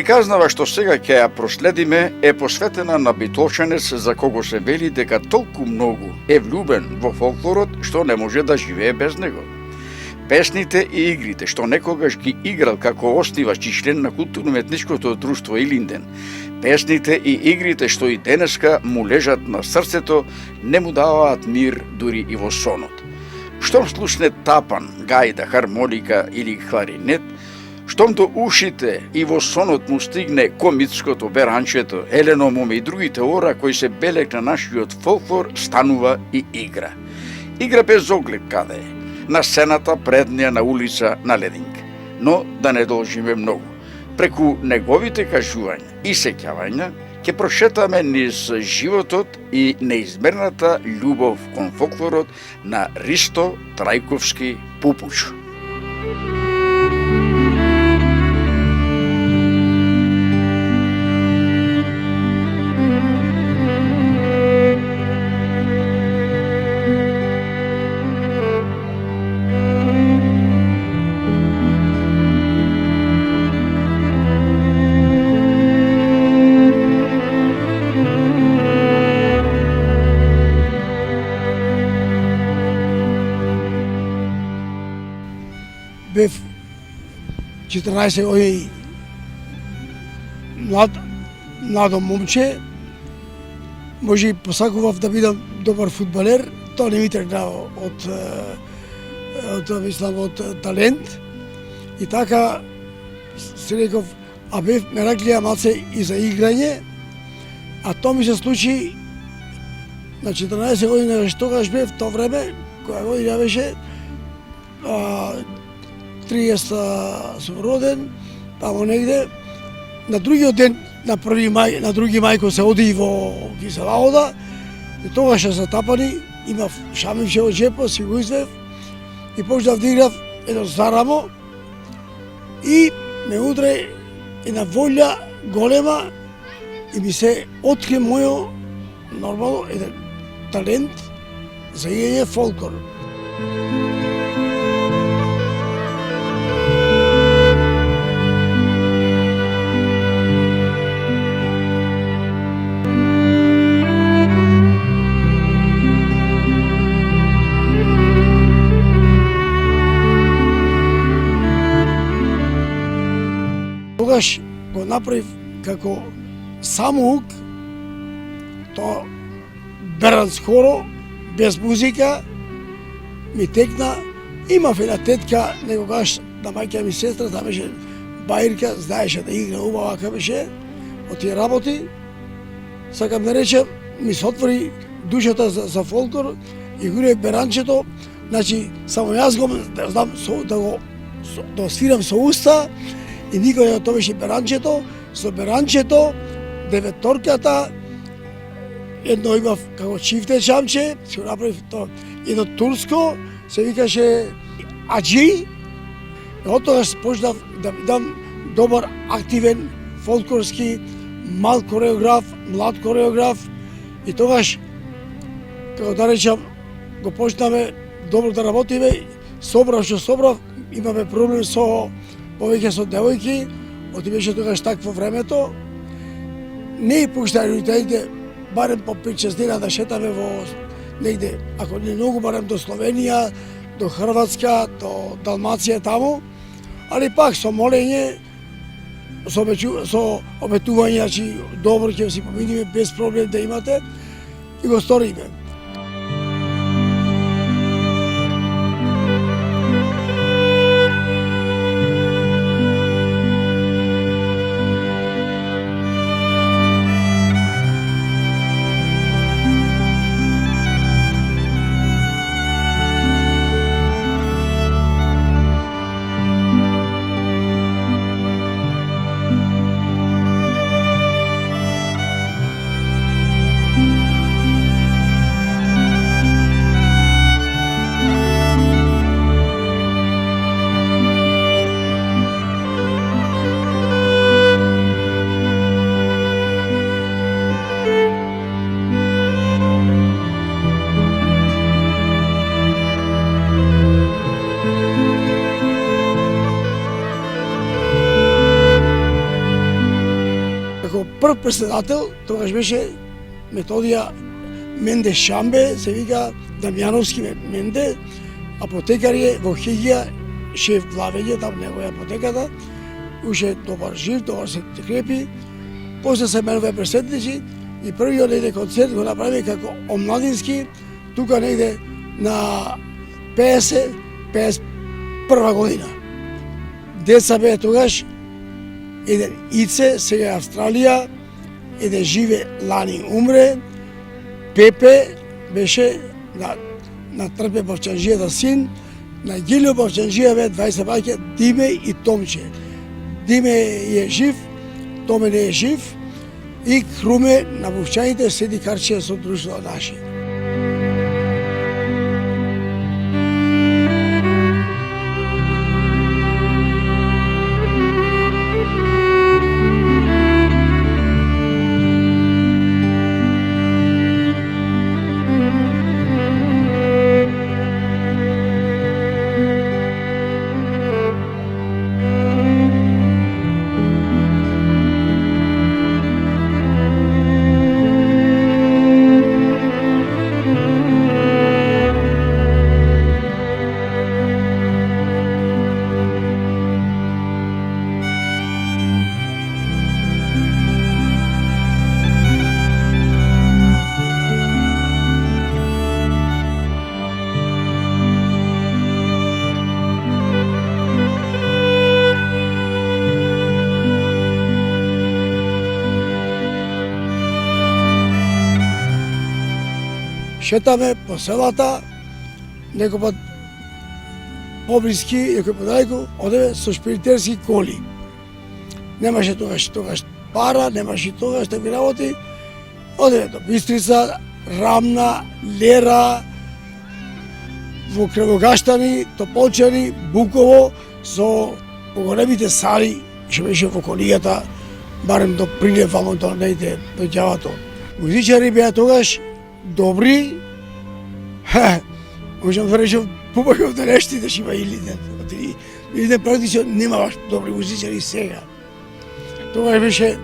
Приказнава што сега ќе ја проследиме е посветена на битолчанец за кого се вели дека толку многу е влюбен во фолклорот што не може да живее без него. Песните и игрите што некогаш ги играл како основач и член на културно-етничкото друштво Илинден, песните и игрите што и денеска му лежат на срцето, не му даваат мир дури и во сонот. Штом слушне тапан, гајда, хармоника или кларинет, штом до ушите и во сонот му стигне комитското, беранчето, елено моме и другите ора кои се белег на нашиот фолклор, станува и игра. Игра без оглед каде е, на сцената преднија на улица на Лединг. Но да не должиме многу. Преку неговите кажувања и сеќавања ќе прошетаме низ животот и неизмерната љубов кон фолклорот на Ристо Трајковски Пупуч. Бев 14 години младо момче, може и посакував да бидам добар фудбалер, тоа не ми тргна од талент. И така си реков, а бев мераклија малце и за играње, а тоа ми се случи на 14 години, тогаш бев тоа време, која година беше 30 сум роден, тамо негде. На другиот ден, на 1 мај, на 2 мај кој се оди во Киселаода, и тогаш затапани, имав шамивче од джепот, си го извев и почнав да играв едно зарамо и ме удре една волја голема и ми се откри мојо нормално еден талент за играње фолклор. Тогаш го направив како самоук, тоа беранс хоро, без музика, ми текна. Имав една тетка, некогаш на мајка ми сестра, таа беше бајрка, знаеше да игра убава како беше, од тие работи. Сакам да речем, ми се отвори душата за фолклор и гурев беранчето, значи само јас го знам да свирам со уста. И никој тоа беше беранчето, со беранчето, деветорката, едно имав како чифте чамче, си го направив тоа, едно турско, се викаше Аджи. И од тогаш почнав да бидам добар, активен, фолклорски, мал кореограф, млад кореограф. И тогаш, како да речам, го почнаме добро да работиме, собрав, имаме проблем повеќе со девојки, оти беше тогаш такво времето. Не и пуштаја родителите, барем по 5-6 дена да шетаме во негде, ако не многу, барем до Словенија, до Хрватска, до Далмација таму, али пак со молење, со обетување, значи добро ќе си поминиме без проблем да имате, и го сториме. како прв председател, тогаш беше Методија Менде Шамбе, се вика Дамјановски Менде, апотекар е во Хигија, шеф главење, там неговја апотеката, уште добар жив, добар се крепи. После се менуве преседници и првиот негде концерт го направи како омладински, тука негде на 51 година. Деца бе тогаш, еден Ице, сега е Австралија, еден живе, лани умре, Пепе беше на Трпе Бавчанжијата син, на Гилио Бавчанжија бе 20 баќа, Диме и Томче. Диме е жив, Томе не е жив, и Круме на Бувчаните седи карче со друштво наше. Шетаме по селата, некој пат поблиски, некој подалеку, одеве со шпиртерски коли. Немаше тогаш пара, немаше тогаш такви работи. Одеве до Бистрица, Рамна, Лера, во Кревогаштани, Тополчани, Буково, со поголемите сали, што беше во колијата, барем до Прилев, ама до нејде, до ѓавато. Музичари беа тогаш добри, можам да речем, побају од нештите што има Илинден. Илинден практично нема баш добри музичари сега. Тогаш беше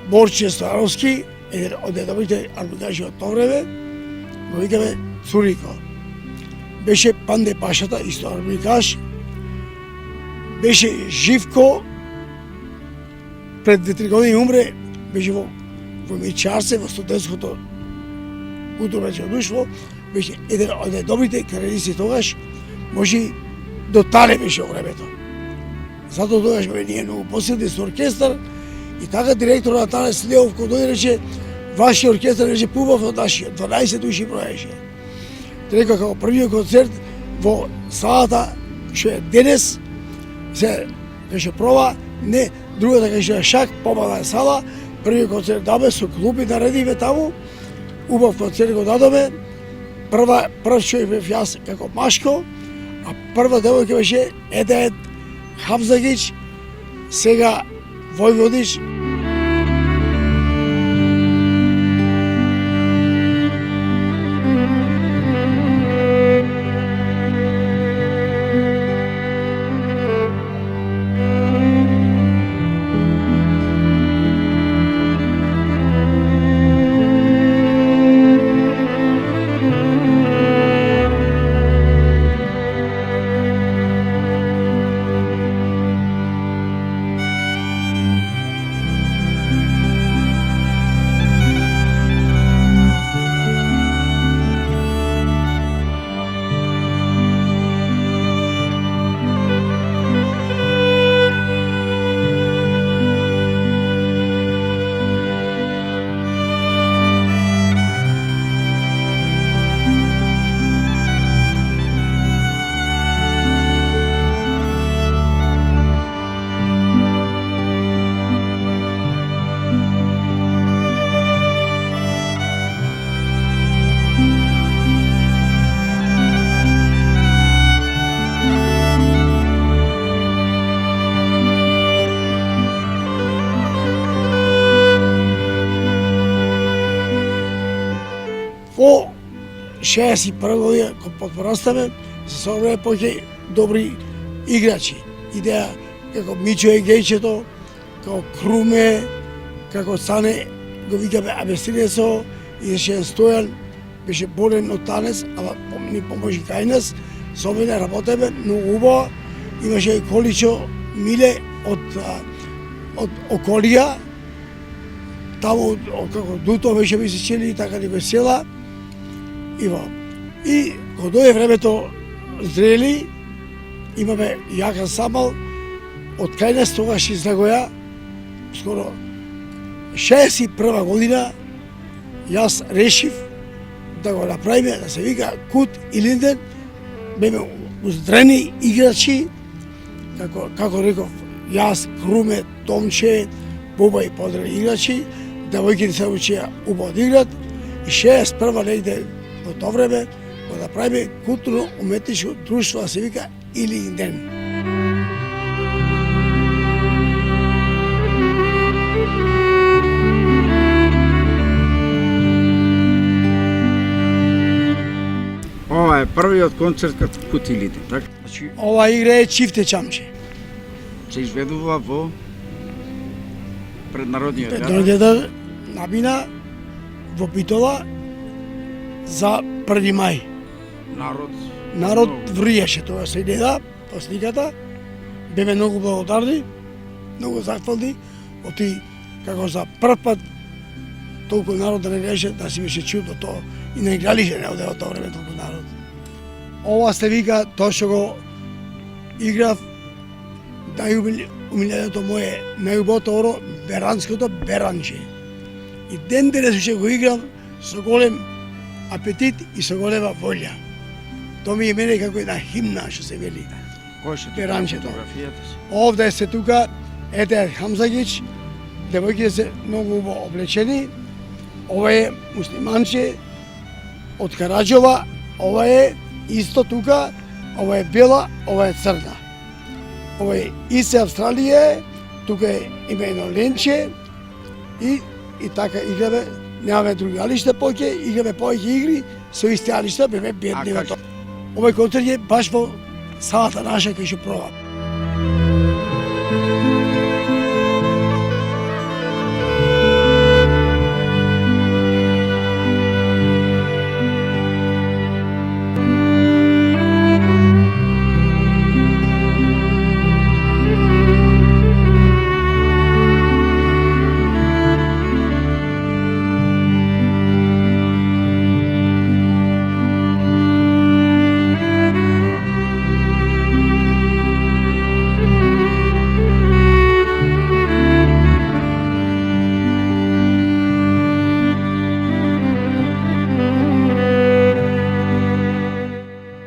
Борче Стојановски, еден од добрите арбитражи од тоа време, го викаме Цурико. Беше Панде Пашата, исто арбитраж. Беше Живко, пред 2-3 години умре, беше во Мичарце, во студентското културно друштво, беше еден од добрите кариеристи тогаш, може и до Тале беше во времето. Затоа тогаш бе ние многу посилни со оркестар и така директор на Тале Слеов кој дојде рече вашиот оркестар беше поубав од нашиот, 12 души броеше. Рекоа како првиот концерт во салата што е денес, се беше проба, не, другата кај Шак, помала е сала, првиот концерт даме со клуби наредиме таму, убав концерт го дадоме, прв човек бев јас како Машко, а прва девојка беше Едет Хавзагич, сега Војводич. Во 61 година, кога порастаме, се собрале повеќе добри играчи. Идеја како Мичо Егејчето, како Круме, како Цане, го викаме Абесинесо, иеше Стојан, беше болен од танес, ама ни поможи кај нас, со мене работеме многу убаво, имаше и Количо Миле од околија, таму како Дуто беше ми се чели, така ни весела, и кога дојде времето зрели, имаме Јакан Самал, од кај нас тогаш излегоја, скоро 61 година, јас решив да го направиме, да се вика Кут и Линден, беме уздрени играчи, како реков, јас, Круме, Томче, Буба и подредени играчи, девојките се учија убаво да играт, и 61 негде во тоа време го направиме културно-уметничко друштво, да се вика Илинден. Ова е првиот концерт кај Кутилите, така? Значи, Ова игра е Чифте Чамче. се изведува во преднародниот театар. Преднародниот набина во Битола за 1 мај. Народ вриеше тоа се гледа по сликата. Беме многу благодарни, многу захвални, оти како за прв пат толку народ да не гледаше, да си беше чудо тоа и не гледаше не од тоа време толку народ. Ова се вика тоа што го играв најумиленото мое, најубавото оро, беранското беранче. И ден денес уште го играм со голем апетит и со голема волја. Тоа ми е мене како една химна што се вели. Кој што Беранчето. фотографијата си? Овде се тука, ете Хамзагич, девојките се многу убаво облечени. Ова е муслиманче од Караџова, ова е исто тука, ова е бела, ова е црна. Ова е Исе Австралија, тука е има едно ленче и така играме, немаме други алишта повеќе, играме повеќе игри со исти алишта, беме бедни во тоа. Овој концерт е баш во салата наша кој што пробам.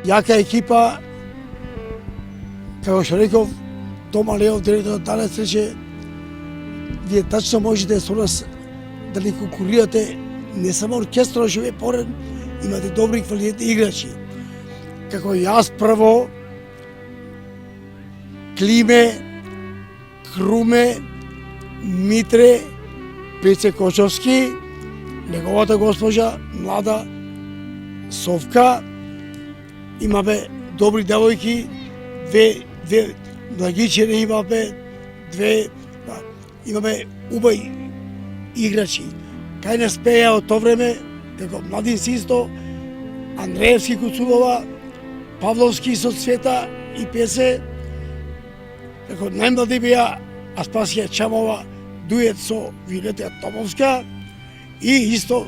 Јака екипа, како што реков, Тома Леов, директорот данес рече, вие тачно можете со нас да ни конкурирате, не само оркестрот што е поред, имате добри квалитетни играчи. Како јас прво, Климе, Круме, Митре, Пеце Кочовски, неговата госпожа, млада Совка, имаме добри девојки, две младичени имаме, имаме убави играчи. Кај не спеја од тоа време, како младинци исто, Андреевски Куцулова, Павловски со Цвета и Песе, како најмлади беа Аспасија Чамова, дует со Вилетија Томовска и исто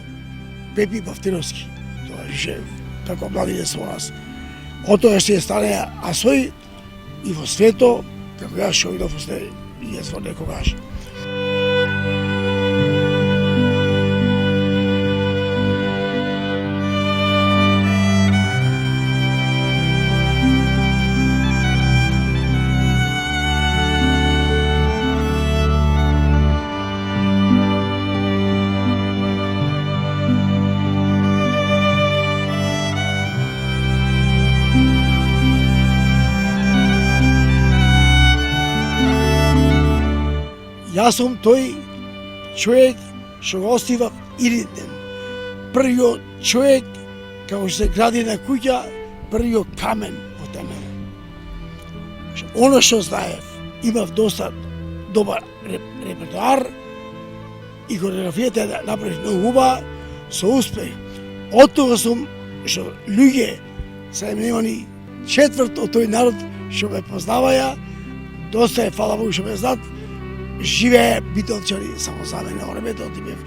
Пепи Бавтиновски. Тоа беше како младите со нас. Отоа што ја станеа асои и во свето, како јас што идов после јас во некогаш. Јас сум тој човек што го остива Илинден. Првиот човек, како што се гради на куќа, првиот камен во темеле. Оно што знаев, имав доста добар репертуар и хореографијата да направиш многу убава со успех. Од тога сум што луѓе се именувани четврт од тој народ што ме познаваја, доста е, фала Богу, што ме знаат, живее битолчари само за мене во времето, ти бев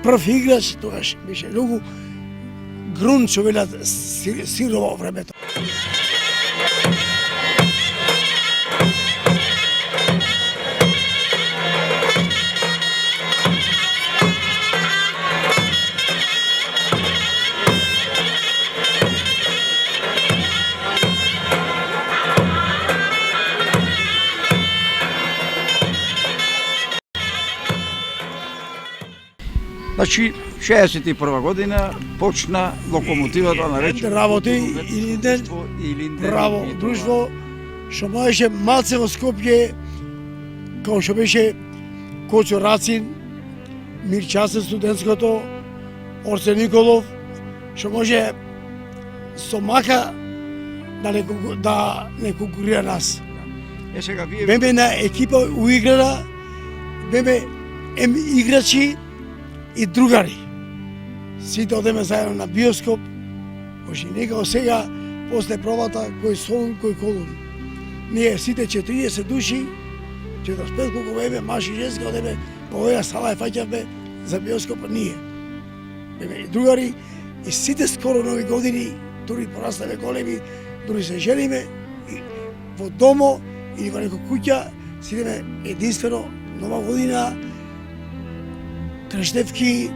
прв играч, тогаш беше многу грун, што велат сирово времето. Значи, 61 година почна локомотивата наречена Работи Илинден, право друштво, што можеше малце во Скопје, као што беше Коцо Рацин, Мирчасен студентското, Орсе Николов, што може со мака да не конкурира нас. Сега вие Беме на екипа уиграна, беме играчи и другари. Сите одеме заедно на биоскоп, може некако сега, после пробата, кој Солун, кој Колун. Ние сите 40 души, 45 колку беме, маши и женски, одеме по оваа сала и фаќавме за биоскоп ние. Беме и другари, и сите скоро нови години, дури пораставе големи, дури се жениме, и во домо или во некоја куќа, сидеме единствено нова година, крштевки,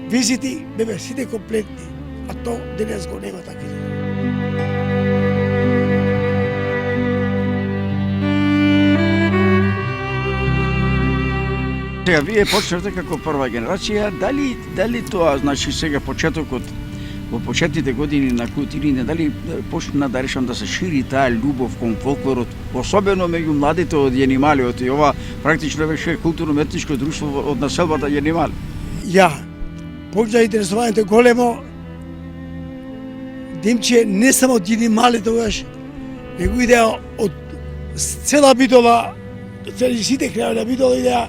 визити, беме сите комплетни, а то денес го нема такви. Сега вие почнавте како прва генерација, дали тоа значи сега почетокот во почетните години на културите, дали почна да решам да се шири таа љубов кон фолклорот, особено меѓу младите од Јанималиот, и ова практично беше културно-етничко друштво од населбата Јанимали. Ја, почна интересувањето големо, Димче не само од Јанимали тогаш, него идеја од цела Битола, сите крајови на Битола идеја,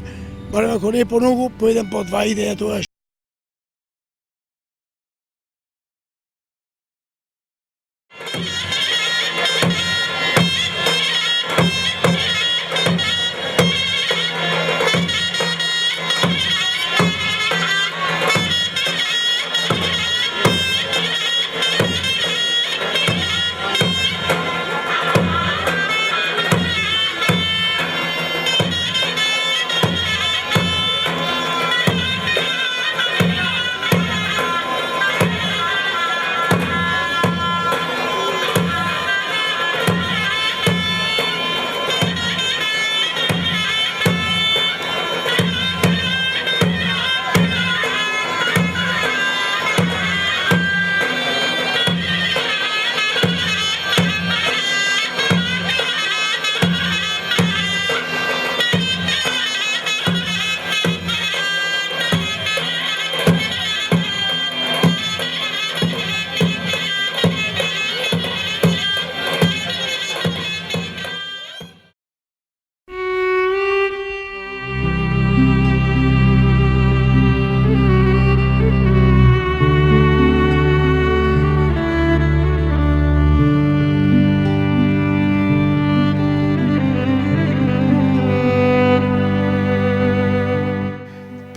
барем ако не поногу, по еден по два идеја тогаш.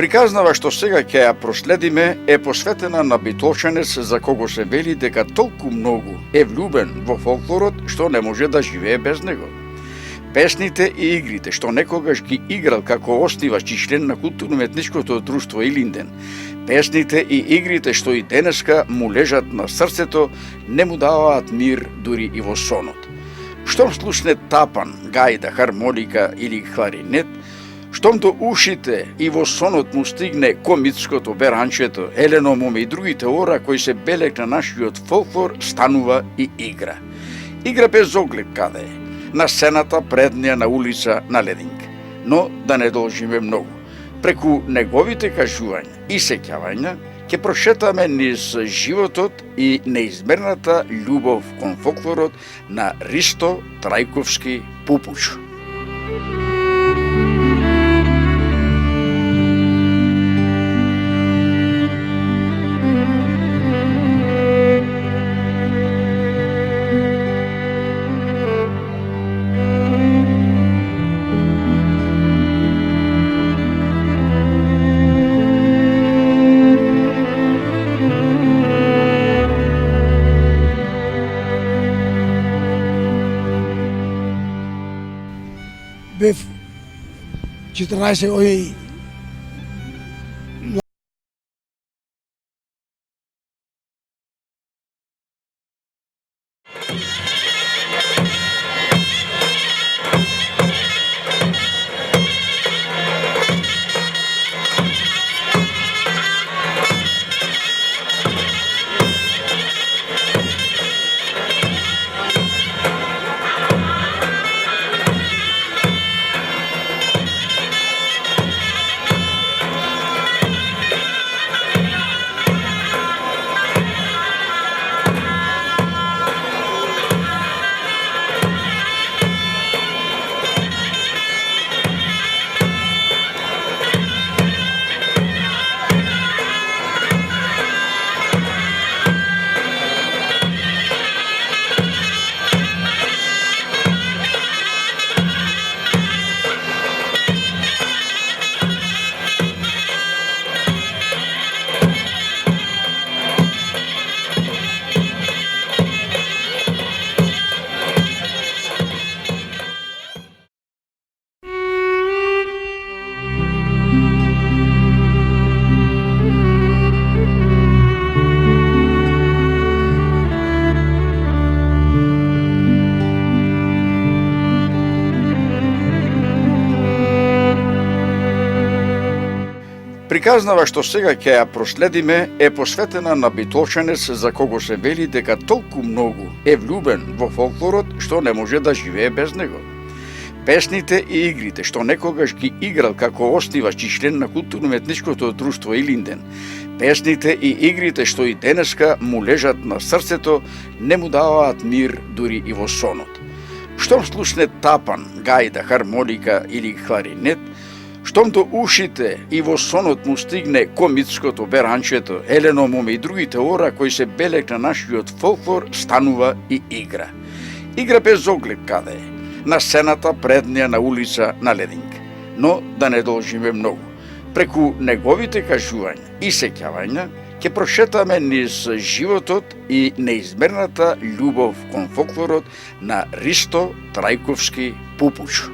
Приказнава што сега ќе ја проследиме е посветена на битолченец за кого се вели дека толку многу е влюбен во фолклорот што не може да живее без него. Песните и игрите што некогаш ги играл како основач и член на културно-етничкото друштво Илинден, песните и игрите што и денеска му лежат на срцето, не му даваат мир дури и во сонот. Штом слушне тапан, гајда, хармоника или кларинет, штом до ушите и во сонот му стигне комитското, беранчето, еленомуме и другите ора кои се белег на нашиот фолклор, станува и игра. Игра без оглед каде е, на сцената преднија на улица на Лединг. Но да не должиме многу. Преку неговите кажувања и сеќавања ќе прошетаме низ животот и неизмерната љубов кон фолклорот на Ристо Трајковски Пупуч. 14 овие Приказнава што сега ќе ја проследиме е посветена на битолченец за кого се вели дека толку многу е влюбен во фолклорот што не може да живее без него. Песните и игрите што некогаш ги играл како основач и член на културно-етничкото друштво Илинден, песните и игрите што и денеска му лежат на срцето, не му даваат мир дури и во сонот. Штом слушне тапан, гајда, хармоника или кларинет, штом до ушите и во сонот му стигне комитското, беранчето, елено моме и другите ора кои се белег на нашиот фолклор, станува и игра. Игра без оглед каде е, на сцената преднија на улица на Лединг. Но да не должиме многу. Преку неговите кажувања и сеќавања ќе прошетаме низ животот и неизмерната љубов кон фолклорот на Ристо Трајковски Пупуч.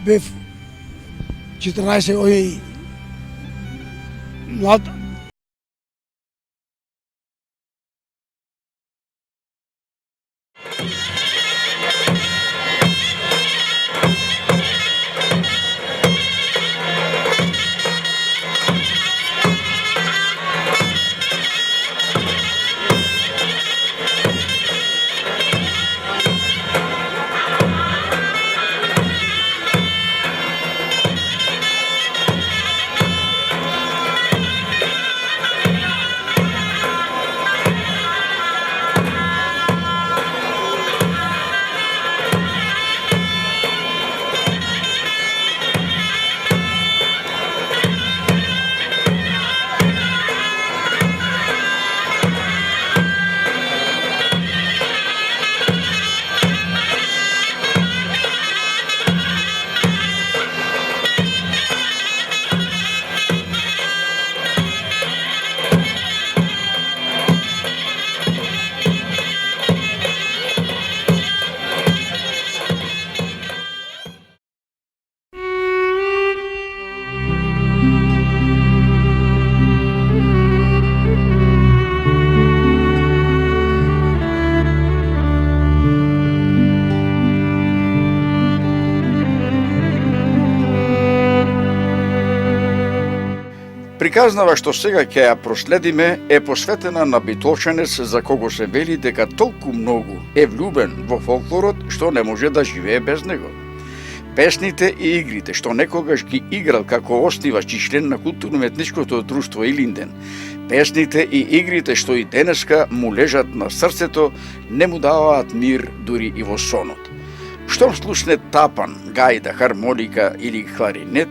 бев 14 овие млад. Приказнава што сега ќе ја проследиме е посветена на битолченец за кого се вели дека толку многу е влюбен во фолклорот што не може да живее без него. Песните и игрите што некогаш ги играл како основач и член на културно-етничкото друштво Илинден, песните и игрите што и денеска му лежат на срцето, не му даваат мир дури и во сонот. Штом слушне тапан, гајда, хармоника или кларинет,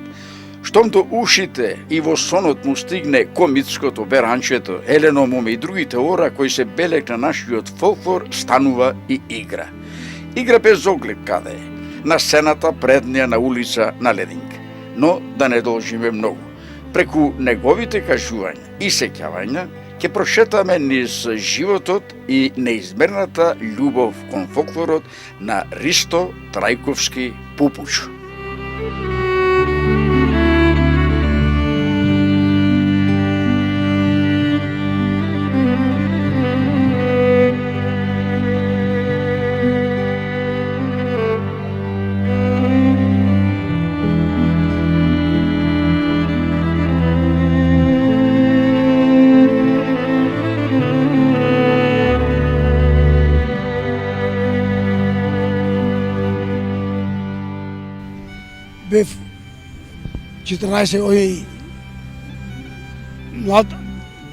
Штом до ушите и во сонот му стигне комитското беранчето, Елено моме и другите ора кои се белег на нашиот фолклор, станува и игра. Игра без оглед каде е, на сцената преднија на улица на Лединг. Но да не должиме многу. Преку неговите кажувања и сеќавања ќе прошетаме низ животот и неизмерната љубов кон фолклорот на Ристо Трајковски Пупуч. Бев 14 години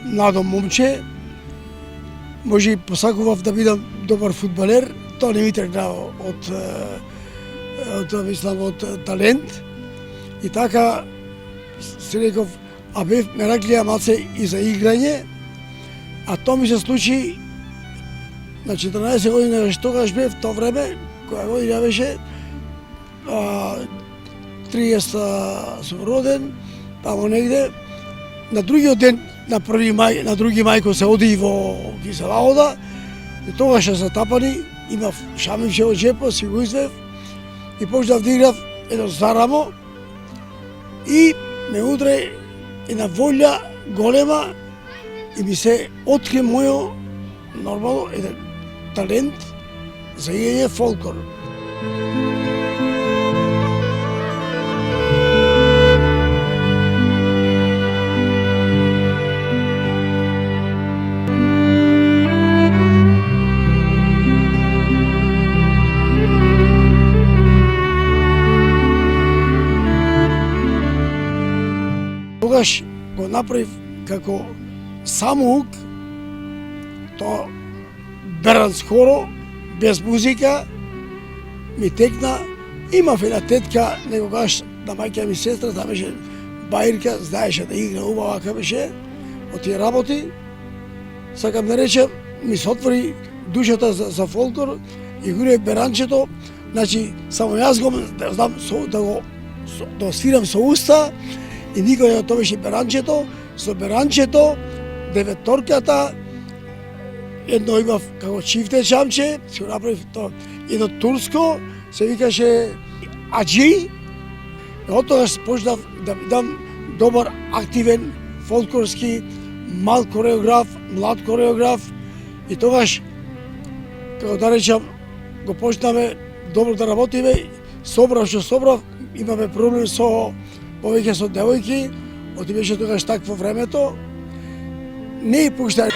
младо момче, може и посакував да бидам добар фудбалер, тоа не ми тргна од талент. И така си реков, а бев ме раклија малце и за играње, а тоа ми се случи на 14 години, тогаш бев тоа време, која година беше 30 сум роден, тамо негде. На другиот ден, на 1 мај, на 2 мај, кој се оди во Кисела Ода, и тогаш се затапани, имав шамивче во джепот, си го извев и почнав да играв едно зарамо и ме удре една волја голема и ми се откри мојо нормално еден талент за играње фолклор. Тогаш го направив како самоук, тоа беранс хоро, без музика, ми текна. Имав една тетка, некогаш на мајка ми сестра, таа беше баирка, знаеше да игра убава како беше, од тие работи. Сакам да речем, ми се отвори душата за фолклор и гуре беранчето, значи само јас го знам да свирам со уста, и никој тоа беше беранчето, со беранчето, деветорката, едно имав како чифте чамче, си го направив тоа, едно турско, се викаше Аджи, и од тогаш почнав да бидам добар, активен, фолклорски, мал кореограф, млад кореограф, и тогаш, како да речам, го почнаме добро да работиме, собрав, имаме проблем повеќе со девојки, оти беше тогаш такво времето, не и пуштај.